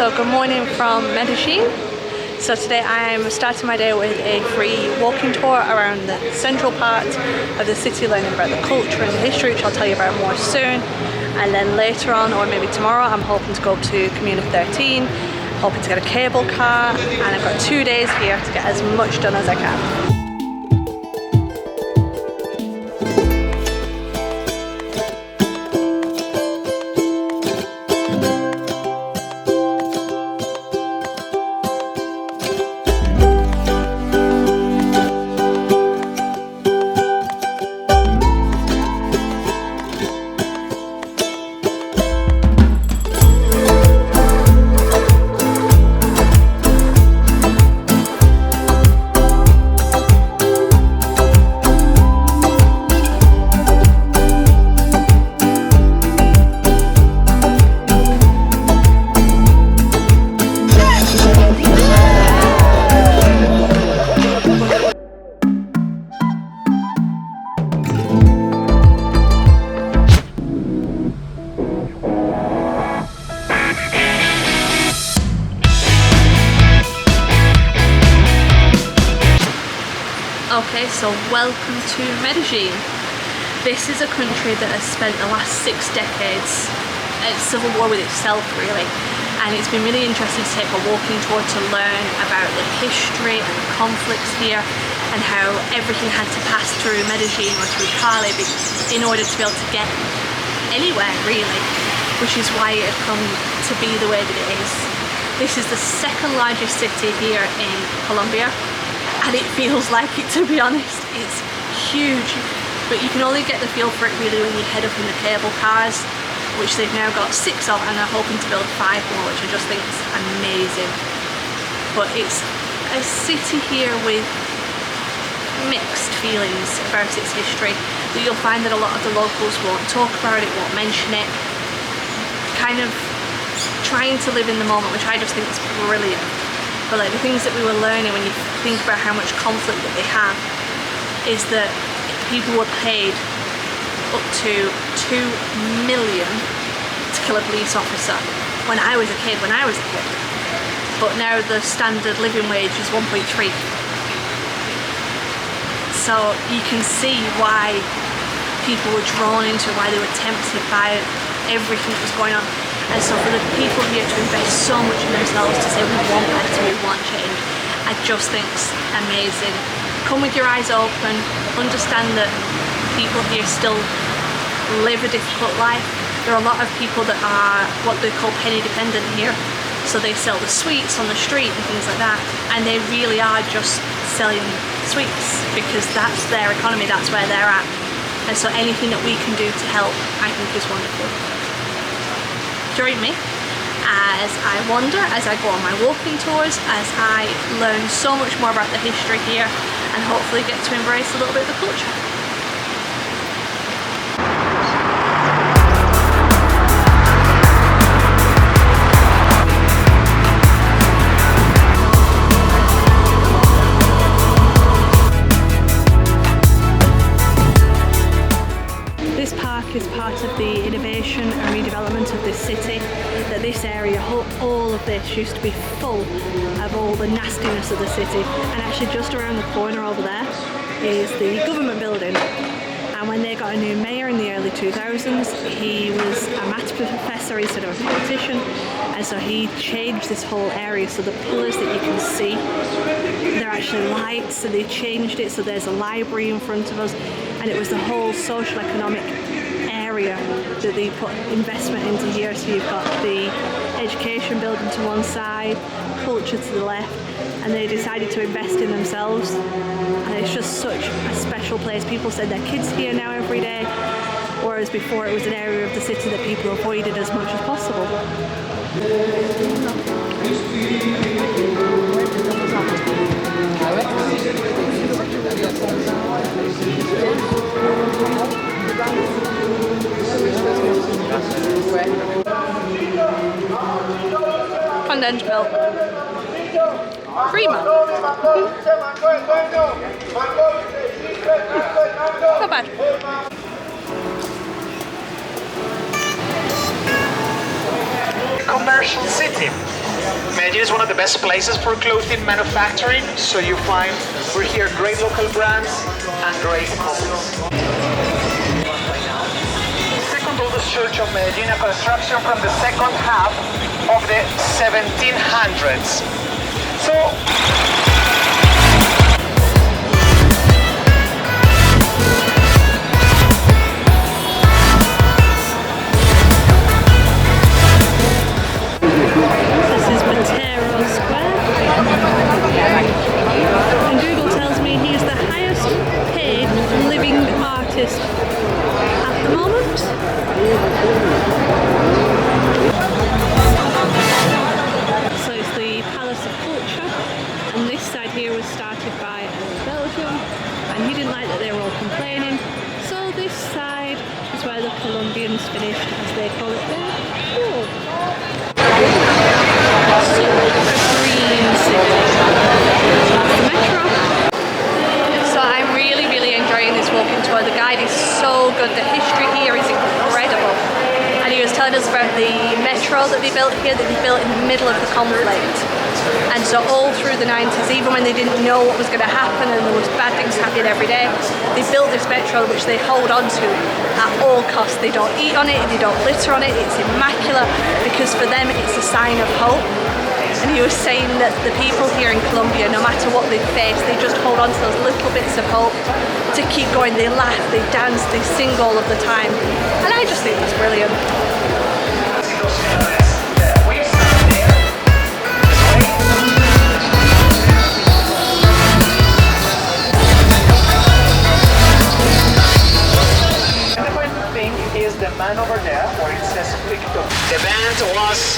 So good morning from Medellin. So today I'm starting my day with a free walking tour around the central part of the city, learning about the culture and the history, which I'll tell you about more soon. And then later on, or maybe tomorrow, I'm hoping to go to Comuna 13, hoping to get a cable car, and I've got 2 days here to get as much done as I can. Okay, so welcome to Medellin. This is a country that has spent the last 6 decades at civil war with itself, really, and it's been really interesting to take a walking tour to learn about the history and the conflicts here and how everything had to pass through Medellin or through Cali in order to be able to get anywhere, really, which is why it had come to be the way that it is. This is the second largest city here in Colombia, and it feels like it, to be honest. It's huge, but you can only get the feel for it really when you head up in the cable cars, which they've now got 6 of, and they're hoping to build 5 more, which I just think is amazing. But it's a city here with mixed feelings about its history, that you'll find that a lot of the locals won't talk about it, won't mention it, kind of trying to live in the moment, which I just think is brilliant. But like the things that we were learning when you think about how much conflict that they have is that people were paid up to 2 million to kill a police officer when I was a kid. But now the standard living wage is 1.3. So you can see why people were drawn into it, why they were tempted by everything that was going on. And so for the people here to invest so much in themselves, to say we want better, we want change, I just think it's amazing. Come with your eyes open, understand that people here still live a difficult life. There are a lot of people that are what they call penny dependent here. So they sell the sweets on the street and things like that, and they really are just selling sweets because that's their economy, that's where they're at. And so anything that we can do to help, I think is wonderful. Join me as I wander, as I go on my walking tours, as I learn so much more about the history here and hopefully get to embrace a little bit of the culture. This park is part of the innovation and redevelopment of this city, that this area, all of this used to be full of all the nastiness of the city, and actually just around the corner over there is the government building. And when they got a new mayor in the early 2000s, he was a maths professor instead of a politician, and so he changed this whole area. So the pillars that you can see, they're actually lights, so they changed it so there's a library in front of us, and it was the whole social economic area that they put investment into here. So you've got the education building to one side, culture to the left, and they decided to invest in themselves, and it's just such a special place. People send their kids here now every day, whereas before it was an area of the city that people avoided as much as possible. Condensed milk. Creamer. Not bad. Commercial city. Medellin is one of the best places for clothing manufacturing, so you find we're here great local brands and great copies. Second oldest church of Medellin, a construction from the second half of the 1700s. So and Google tells me he's the highest paid living artist at the moment. So it's the Palace of Culture, and this side here was started by Belgium, and he didn't like that they were all complaining, so this side is where the Colombians finished, as they call it there. Cool. So I'm really enjoying this walking tour. The guide is so good, the history here is incredible, and he was telling us about the metro that they built here, that they built in the middle of the conflict. And so all through the 90s, even when they didn't know what was going to happen and there was bad things happening every day, they built this metro which they hold on to at all costs. They don't eat on it, they don't litter on it, it's immaculate, because for them it's a sign of hope. And he was saying that the people here in Colombia, no matter what they face, they just hold on to those little bits of hope to keep going. They laugh, they dance, they sing all of the time. And I just think it's brilliant. The man over there where it says Victor. The band was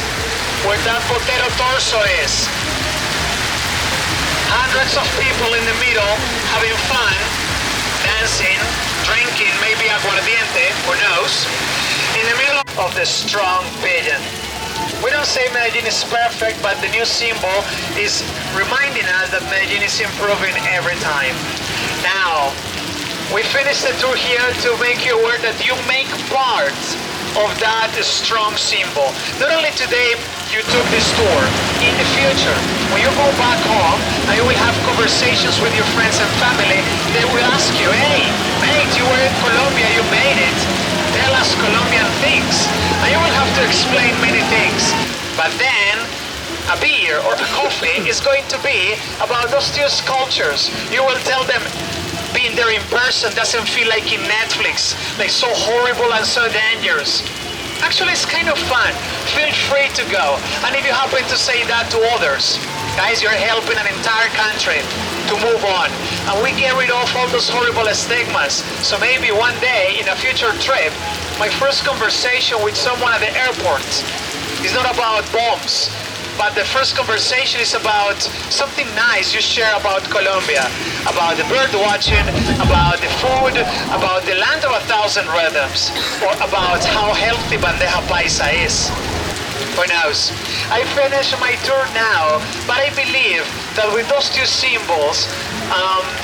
where that potato torso is. Hundreds of people in the middle having fun, dancing, drinking, maybe aguardiente, who knows, in the middle of the strong pigeon. We don't say Medellin is perfect, but the new symbol is reminding us that Medellin is improving every time. Now, we finished the tour here to make you aware that you make part of that strong symbol. Not only today you took this tour, in the future, when you go back home and you will have conversations with your friends and family, they will ask you, hey, mate, you were in Colombia, you made it. Tell us Colombian things. And you will have to explain many things. But then, a beer or a coffee is going to be about those two cultures. You will tell them, being there in person doesn't feel like in Netflix, like so horrible and so dangerous. Actually, it's kind of fun. Feel free to go. And if you happen to say that to others, guys, you're helping an entire country to move on. And we get rid of all those horrible stigmas. So maybe one day in a future trip, my first conversation with someone at the airport is not about bombs, but the first conversation is about something nice you share about Colombia, about the bird watching, about the food, about the land of 1,000 rhythms, or about how healthy bandeja paisa is. Who knows? I finished my tour now, but I believe that with those two symbols,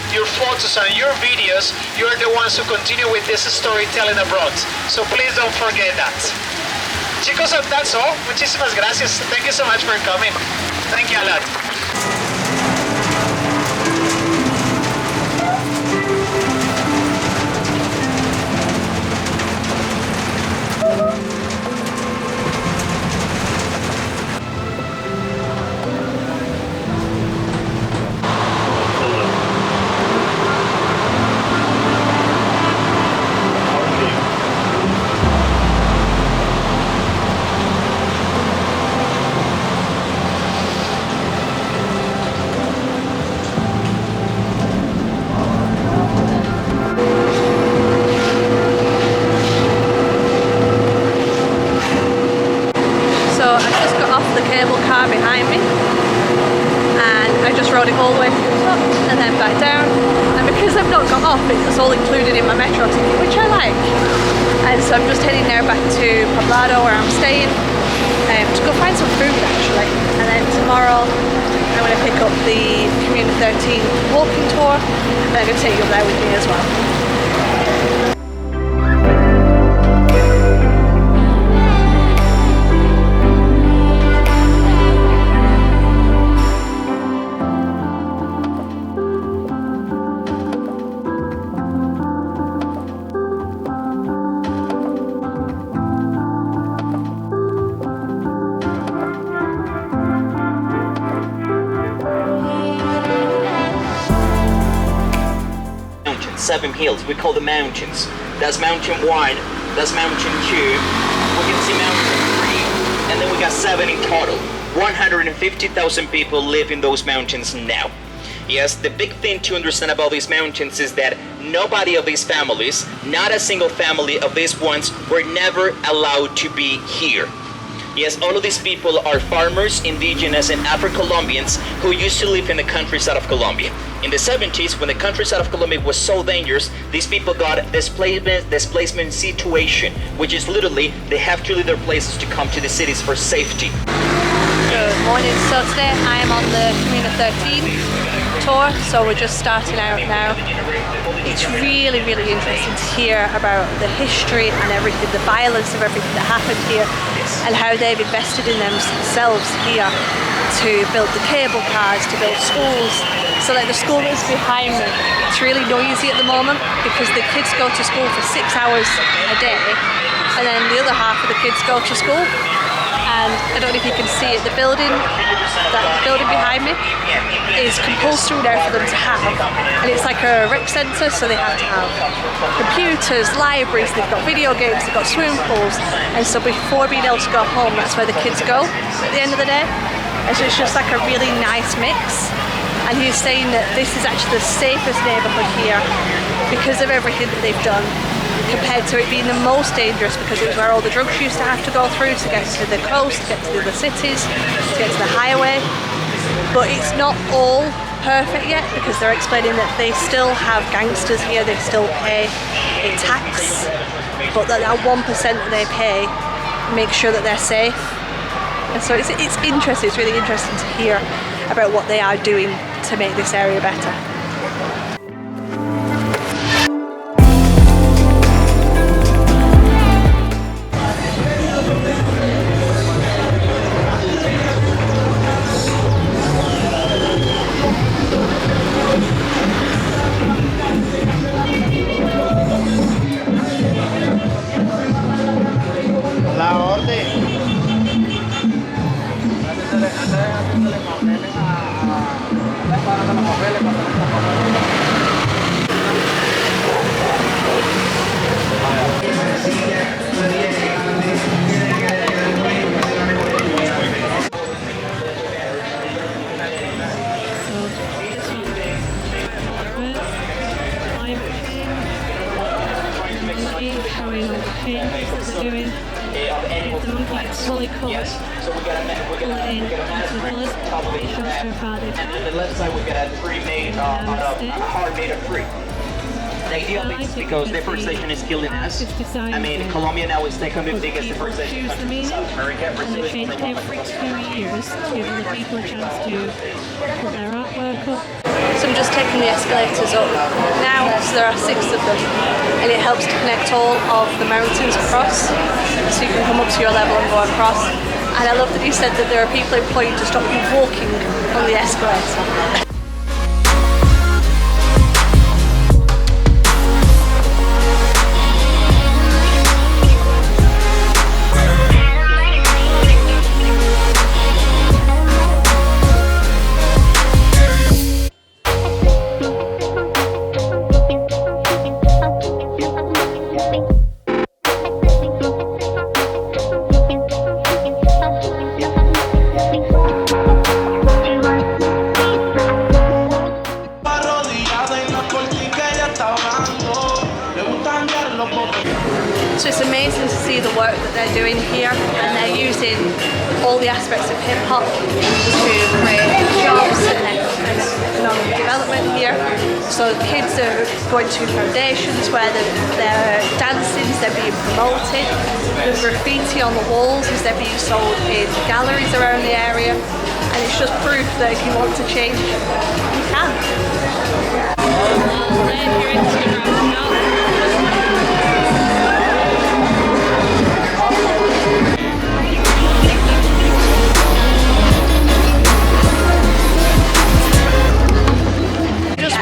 your photos and your videos, you're the ones who continue with this storytelling abroad. So please don't forget that. Chicos, that's all. Muchísimas gracias. Thank you so much for coming. Thank you a lot. Behind me, and I just rode it all the way to the top and then back down, and because I've not got off, it's all included in my metro ticket, which I like, and so I'm just heading now back to Poblado where I'm staying to go find some food actually, and then tomorrow I'm going to pick up the Comuna 13 walking tour and I'm going to take you up there with me as well. 7 hills. We call them mountains. That's mountain 1, that's mountain 2. We can see mountain 3, and then we got 7 in total. 150,000 people live in those mountains now. Yes, the big thing to understand about these mountains is that nobody of these families, not a single family of these ones, were never allowed to be here. Yes, all of these people are farmers, indigenous, and Afro-Colombians who used to live in the countryside of Colombia. In the 70s, when the countryside of Colombia was so dangerous, these people got displacement situation, which is literally they have to leave their places to come to the cities for safety. Good morning. So today I am on the Comuna 13 tour, so we're just starting out now. It's really, really interesting to hear about the history and everything, the violence of everything that happened here, and how they've invested in themselves here to build the cable cars, to build schools. So like the school that's behind me, it's really noisy at the moment because the kids go to school for 6 hours a day, and then the other half of the kids go to school. And I don't know if you can see it, that building behind me is compulsory now for them to have, and it's like a rec centre, so they have to have computers, libraries, they've got video games, they've got swimming pools, and so before being able to go home, that's where the kids go at the end of the day. And so it's just like a really nice mix. And he's saying that this is actually the safest neighbourhood here because of everything that they've done, compared to it being the most dangerous because it was where all the drugs used to have to go through to get to the coast, to get to the other cities, to get to the highway. But it's not all perfect yet because they're explaining that they still have gangsters here, they still pay a tax, but that 1% that they pay makes sure that they're safe. And so it's interesting, it's really interesting to hear about what they are doing to make this area better. The left side we got a tree made out of a heart made of tree. The idea of it is because deforestation is killing us. I mean, Colombia now is second biggest deforestation country in South America. And they change every 2 years to give the people a chance to put their artwork up. So I'm just taking the escalators up now, so there are 6 of them, and it helps to connect all of the mountains across, so you can come up to your level and go across. And I love that he said that there are people employed to stop you walking on the escalator. So it's amazing to see the work that they're doing here, and they're using all the aspects of hip-hop to create jobs and economic development here. So kids are going to foundations where they're dancing, they're being promoted. The graffiti on the walls is they're being sold in galleries around the area, and it's just proof that if you want to change, you can.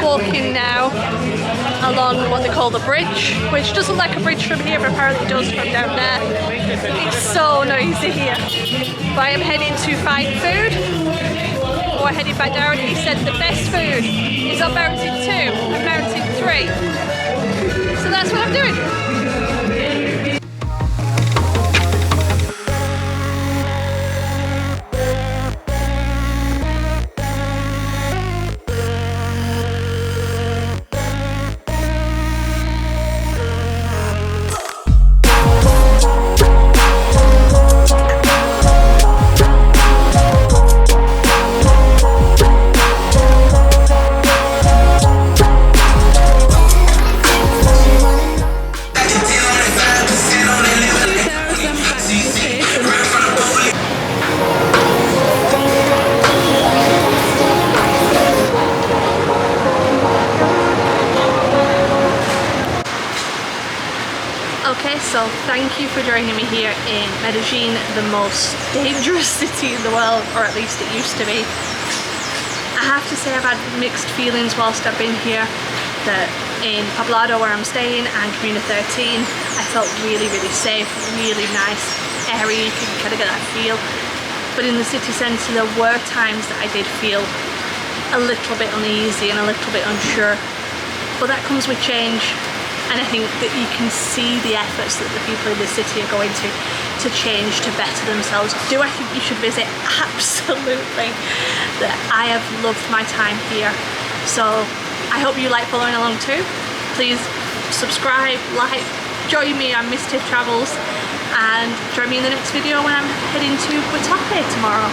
Walking now along what they call the bridge, which doesn't look like a bridge from here, but apparently it does from down there. It's so noisy here. But I am heading to find food. we're heading back down. He said the best food is on Mountain 2 and Mountain 3. So that's what I'm doing. Okay, so thank you for joining me here in Medellin, the most dangerous city in the world, or at least it used to be. I have to say I've had mixed feelings whilst I've been here. That in Poblado, where I'm staying, and Comuna 13, I felt really safe, really nice area, you can kind of get that feel. But in the city centre there were times that I did feel a little bit uneasy and a little bit unsure. But that comes with change. And I think that you can see the efforts that the people in the city are going to change, to better themselves. Do I think you should visit? Absolutely. That I have loved my time here. So I hope you like following along too. Please subscribe, like, join me on Miss.tiff.travels, and join me in the next video when I'm heading to Guatape tomorrow.